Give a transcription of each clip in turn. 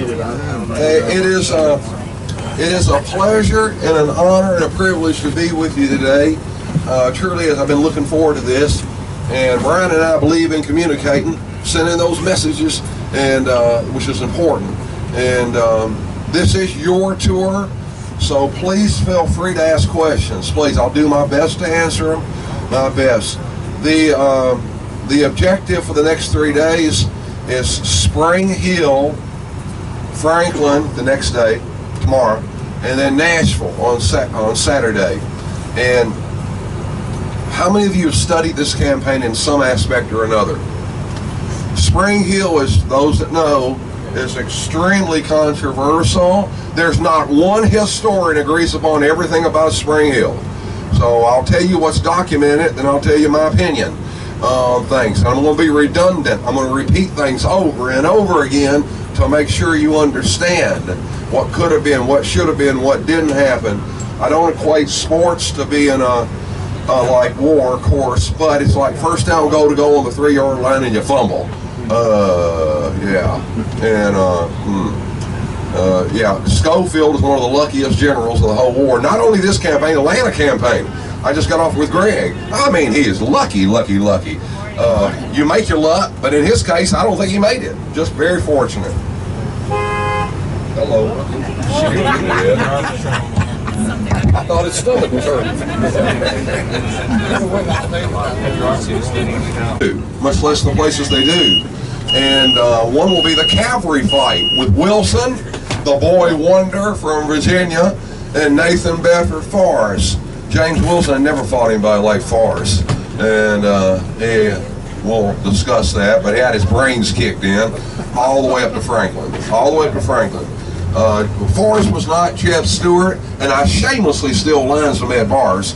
It is a pleasure and an honor and a privilege to be with you today. Truly, as I've been looking forward to this, and Brian and I believe in communicating, sending those messages, and which is important. And this is your tour, so please feel free to ask questions. Please, I'll do my best to answer them. My best. The objective for the next 3 days is Spring Hill, Franklin the next day, tomorrow, and then Nashville on Saturday. And how many of you have studied this campaign in some aspect or another? Spring Hill, is those that know, is extremely controversial. There's not one historian agrees upon everything about Spring Hill. So I'll tell you what's documented, then I'll tell you my opinion on things. And I'm going to be redundant. I'm going to repeat things over and over again to make sure you understand what could have been, what should have been, what didn't happen. I don't equate sports to being like war, of course, but it's like first down go on the 3-yard line and you fumble. Yeah, Schofield is one of the luckiest generals of the whole war. Not only this campaign, Atlanta campaign. I just got off with Greg. I mean, he is lucky. You make your luck, but in his case, I don't think he made it. Just very fortunate. Hello. I thought his stomach was hurting. Much less the places they do. And one will be the cavalry fight with Wilson, the boy wonder from Virginia, and Nathan Bedford Forrest. James Wilson had never fought anybody like Forrest. And we'll discuss that, but he had his brains kicked in all the way up to Franklin. Forrest was not Jeff Stewart, and I shamelessly steal lines from Ed Bars.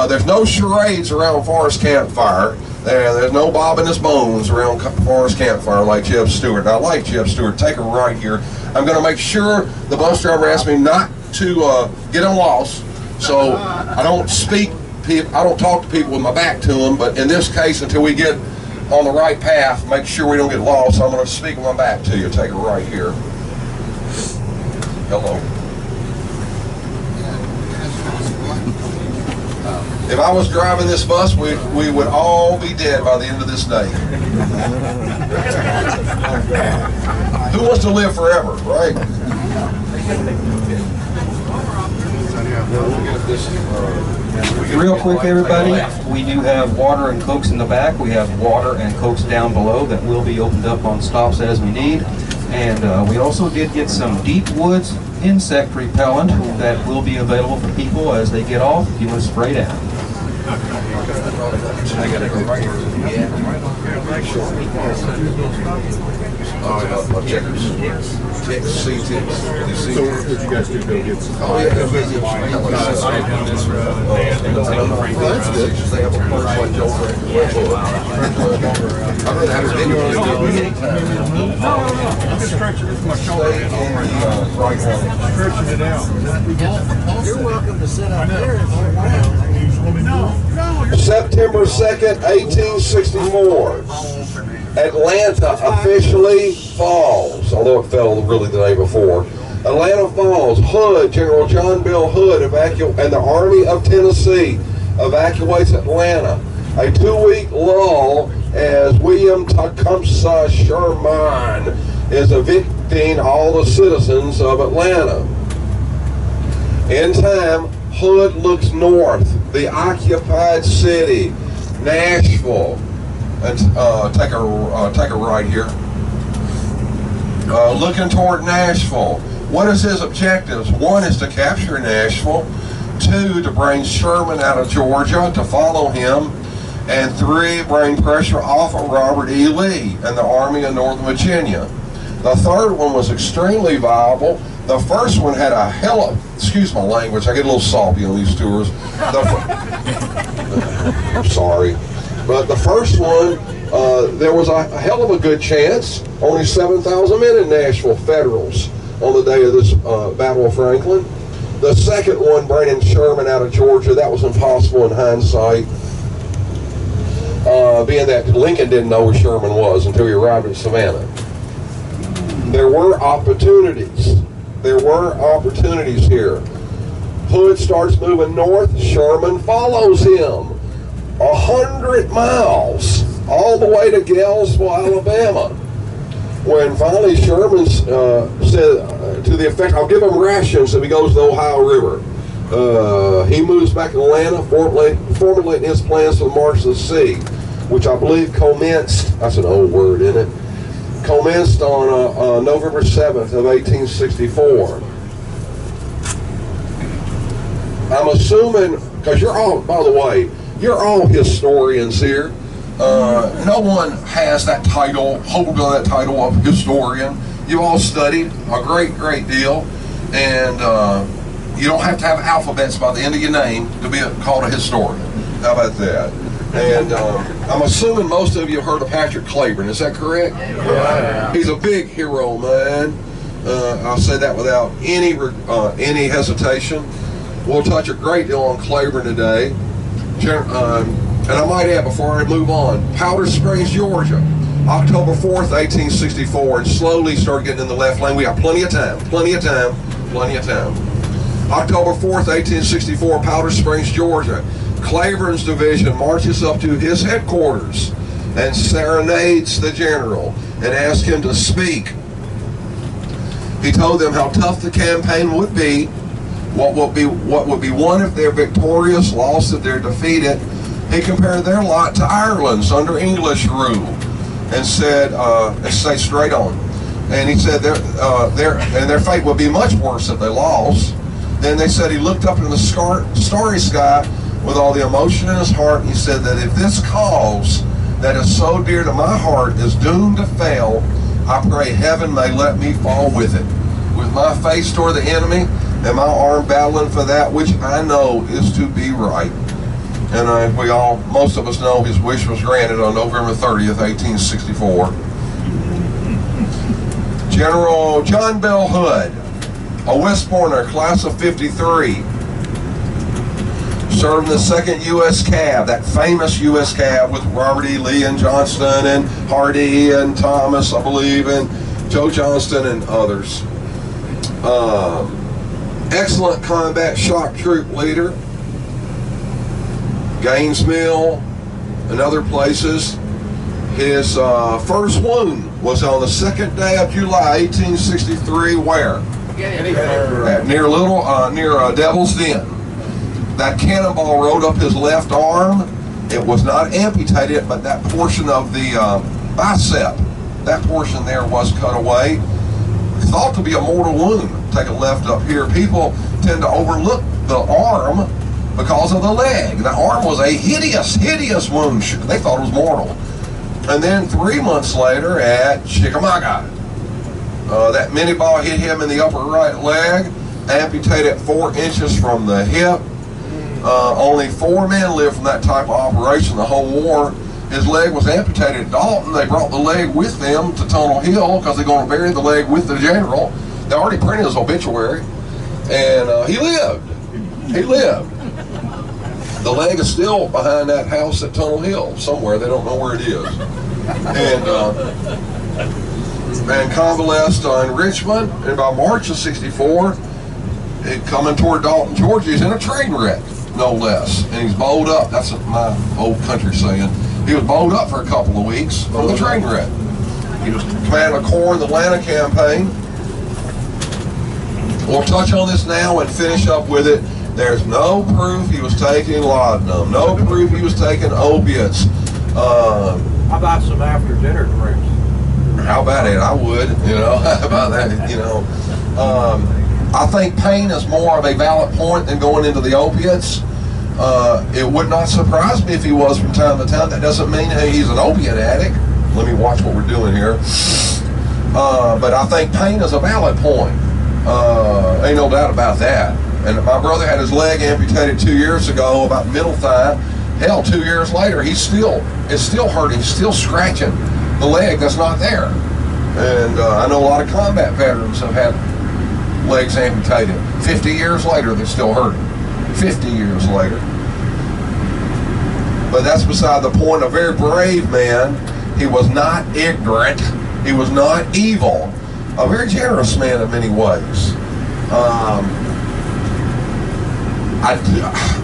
There's no charades around Forrest Campfire. There's no Bob in his bones around Forrest Campfire like Jeff Stewart. I like Jeff Stewart. Take her right here. I'm going to make sure the bus driver asks me not to get them lost. So I don't talk to people with my back to them, but in this case, until we get on the right path, make sure we don't get lost. I'm going to speak with my back to you. Take her right here. Hello. If I was driving this bus, we would all be dead by the end of this day. Who wants to live forever, right? Real quick, everybody, we do have water and Cokes in the back. We have water and Cokes down below that will be opened up on stops as we need. And we also did get some Deep Woods insect repellent that will be available for people as they get off if you want to spray down. I got to go right here. Checkers. Ticks, sea ticks. So what did you guys do? Go get some? Oh, yeah. That's good. They have a place like Joe. I'd rather have a video. I'm just stretching it. My shoulder. Stretching it out. You're welcome to sit out there if you want. September 2nd, 1864. Atlanta officially falls, although it fell really the day before. Atlanta falls. Hood, General John Bill Hood, and the Army of Tennessee evacuates Atlanta. A 2-week lull as William Tecumseh Sherman is evicting all the citizens of Atlanta. In time, Hood looks north, the occupied city, Nashville. And take a right here. Looking toward Nashville. What is his objectives? 1 is to capture Nashville. 2, to bring Sherman out of Georgia to follow him. And 3, bring pressure off of Robert E. Lee and the Army of Northern Virginia. The third one was extremely viable. The first one had a hell of, excuse my language, I get a little salty on these tours. I'm sorry. But the first one, there was a hell of a good chance. Only 7,000 men in Nashville, Federals, on the day of this Battle of Franklin. The second one, bringing Sherman out of Georgia, that was impossible in hindsight. Being that Lincoln didn't know where Sherman was until he arrived in Savannah. there were opportunities. There were opportunities here. Hood starts moving north. Sherman follows him 100 miles all the way to Galesville, Alabama. When finally Sherman said to the effect, I'll give him rations if he goes to the Ohio River. He moves back to Atlanta, formulating his plans for the March of the Sea, which I believe commenced, that's an old word, isn't it? Commenced on November 7th of 1864. I'm assuming, because you're all, by the way, you're all historians here. No one has that title, hold on that title of historian. You all studied a great deal, and you don't have to have alphabets by the end of your name to be called a historian. How about that? And I'm assuming most of you have heard of Patrick Claiborne. Is that correct? Yeah. He's a big hero, man. I'll say that without any hesitation. We'll touch a great deal on Claiborne today. And I might add, before I move on, Powder Springs, Georgia, October 4th, 1864, and slowly start getting in the left lane. We have plenty of time. October 4th, 1864, Powder Springs, Georgia. Claiborne's division marches up to his headquarters and serenades the general and asks him to speak. He told them how tough the campaign would be, what would be won if they're victorious, lost if they're defeated. He compared their lot to Ireland's under English rule, and said, stay straight on. And he said their fate would be much worse if they lost. Then they said he looked up into the starry sky with all the emotion in his heart. And he said that if this cause that is so dear to my heart is doomed to fail, I pray heaven may let me fall with it, with my face toward the enemy and my arm battling for that which I know is to be right. And most of us know his wish was granted on November 30th, 1864. General John Bell Hood, a West Pointer, class of 53, served in the 2nd U.S. Cav, that famous U.S. Cav with Robert E. Lee and Johnston and Hardee and Thomas, I believe, and Joe Johnston and others. Excellent combat shock troop leader. Gaines Mill and other places. His first wound was on the 2nd day of July, 1863. Where? Near Devil's Den. That cannonball rode up his left arm. It was not amputated, but that portion of the bicep, that portion there was cut away. Thought to be a mortal wound. Take a left up here. People tend to overlook the arm because of the leg. The arm was a hideous wound. They thought it was mortal. And then 3 months later at Chickamauga, that mini ball hit him in the upper right leg, amputated 4 inches from the hip. Only 4 men lived from that type of operation the whole war. His leg was amputated at Dalton. They brought the leg with them to Tunnel Hill because they're going to bury the leg with the general. They already printed his obituary. And he lived. He lived. The leg is still behind that house at Tunnel Hill somewhere. They don't know where it is. And convalesced in Richmond. And by March of 64, coming toward Dalton, Georgia, he's in a train wreck, no less. And he's bowled up. That's my old country saying. He was bowled up for a couple of weeks from the train wreck. He was commanding a corps in the Atlanta campaign. We'll touch on this now and finish up with it. There's no proof he was taking laudanum. No proof he was taking opiates. How about some after dinner drinks? How about it? I would, how about that, I think pain is more of a valid point than going into the opiates. It would not surprise me if he was from time to time. That doesn't mean he's an opiate addict. Let me watch what we're doing here. But I think pain is a valid point. Ain't no doubt about that. And my brother had his leg amputated 2 years ago, about middle thigh. Hell, 2 years later, it's still hurting, still scratching the leg that's not there. And I know a lot of combat veterans have had legs amputated. 50 years later, they're still hurting. 50 years later. But that's beside the point. A very brave man. He was not ignorant. He was not evil. a very generous man in many ways.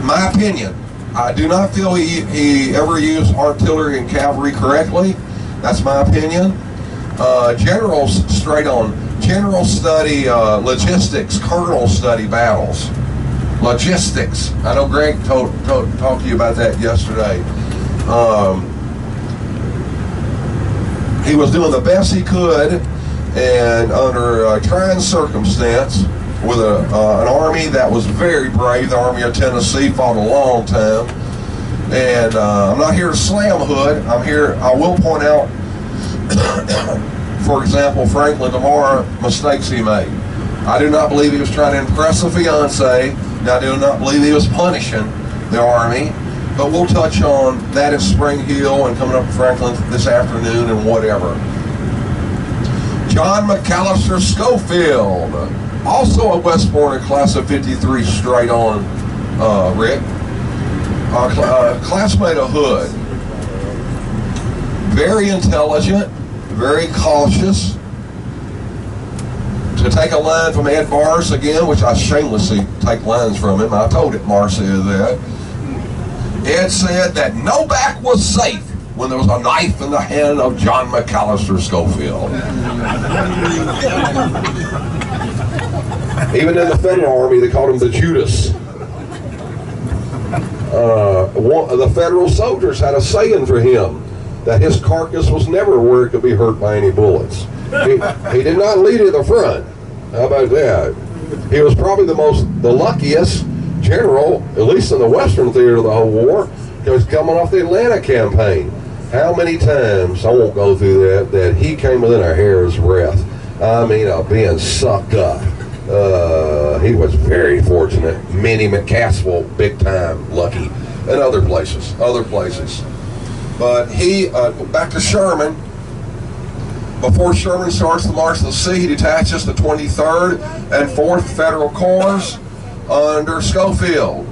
My opinion, I do not feel he ever used artillery and cavalry correctly. That's my opinion. Generals, straight on. Generals study logistics. Colonels study battles. Logistics. I know Greg talked to you about that yesterday. He was doing the best he could, and under a trying circumstance, with an army that was very brave. The Army of Tennessee fought a long time. And I'm not here to slam Hood. I will point out, for example, Franklin tomorrow, mistakes he made. I do not believe he was trying to impress a fiance. I do not believe he was punishing the Army. But we'll touch on that at Spring Hill and coming up to Franklin this afternoon and whatever. John McAllister Schofield, also a Westmoreland class of 53, straight on, Rick. Classmate of Hood. Very intelligent, very cautious. To take a line from Ed Mars again, which I shamelessly take lines from him. I told it, Mars said that. Ed said that no back was safe when there was a knife in the hand of John McAllister Schofield. Even in the Federal Army, they called him the Judas. The Federal soldiers had a saying for him, that his carcass was never where it could be hurt by any bullets. He did not lead at the front. How about that? He was probably the luckiest general, at least in the Western theater of the whole war, because coming off the Atlanta campaign. How many times, I won't go through that he came within a hair's breadth. I mean, being sucked up. He was very fortunate. Minnie McCaskill, big time lucky, and other places. But he, back to Sherman. Before Sherman starts the March to the Sea, he detaches the 23rd and 4th Federal Corps under Schofield.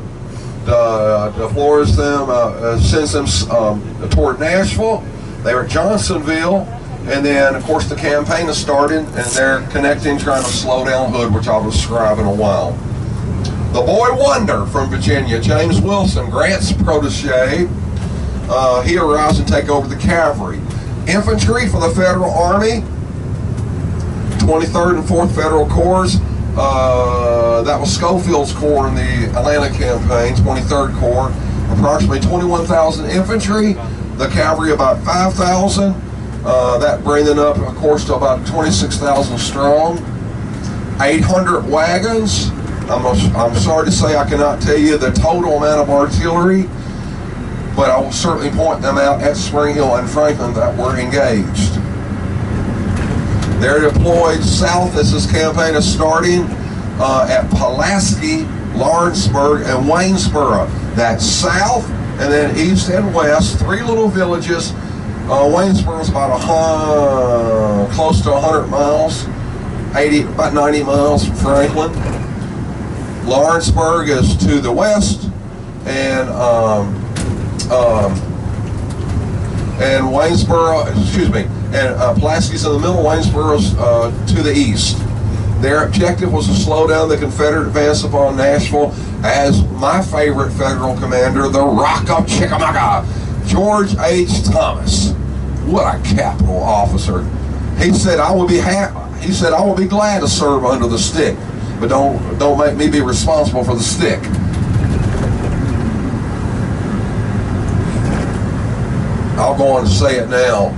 Deploys them, sends them toward Nashville. They were at Johnsonville, and then of course the campaign has started, and they're connecting, trying to slow down Hood, which I'll describe in a while. The Boy Wonder from Virginia, James Wilson, Grant's protege. He arrives and take over the cavalry. Infantry for the Federal Army, 23rd and 4th Federal Corps. That was Schofield's corps in the Atlanta campaign, 23rd Corps. Approximately 21,000 infantry. The cavalry about 5,000. That bringing up, of course, to about 26,000 strong. 800 wagons. I'm sorry to say I cannot tell you the total amount of artillery, but I will certainly point them out at Spring Hill and Franklin that were engaged. They're deployed south as this campaign is starting at Pulaski, Lawrenceburg, and Waynesboro. That's south, and then east and west, 3 little villages. Waynesboro is about close to 100 miles, about 90 miles from Franklin. Lawrenceburg is to the west, and Waynesboro, and Pulaski's in the middle, Waynesboro's to the east. Their objective was to slow down the Confederate advance upon Nashville, as my favorite Federal commander, the Rock of Chickamauga, George H. Thomas. What a capital officer. He said, I will be glad to serve under the stick, but don't make me be responsible for the stick. I'll go on and say it now.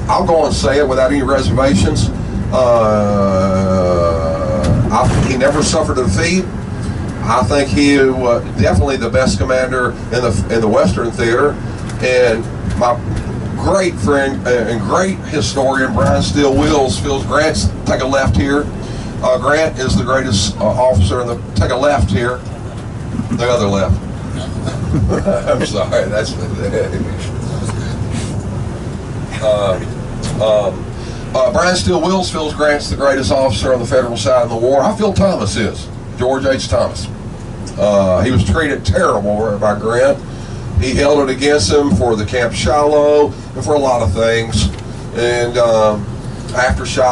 I'll go on and say it without any reservations. He never suffered a defeat. I think he was definitely the best commander in the Western Theater. And my great friend and great historian, Brian Steele Wills, feels Grant's, take a left here. Grant is the greatest officer take a left here. The other left. I'm sorry, that's Brian Steele Wills feels Grant's the greatest officer on the Federal side of the war. I feel Thomas is, George H. Thomas. He was treated terrible by Grant. He held it against him for the Camp Shiloh and for a lot of things. And aftershock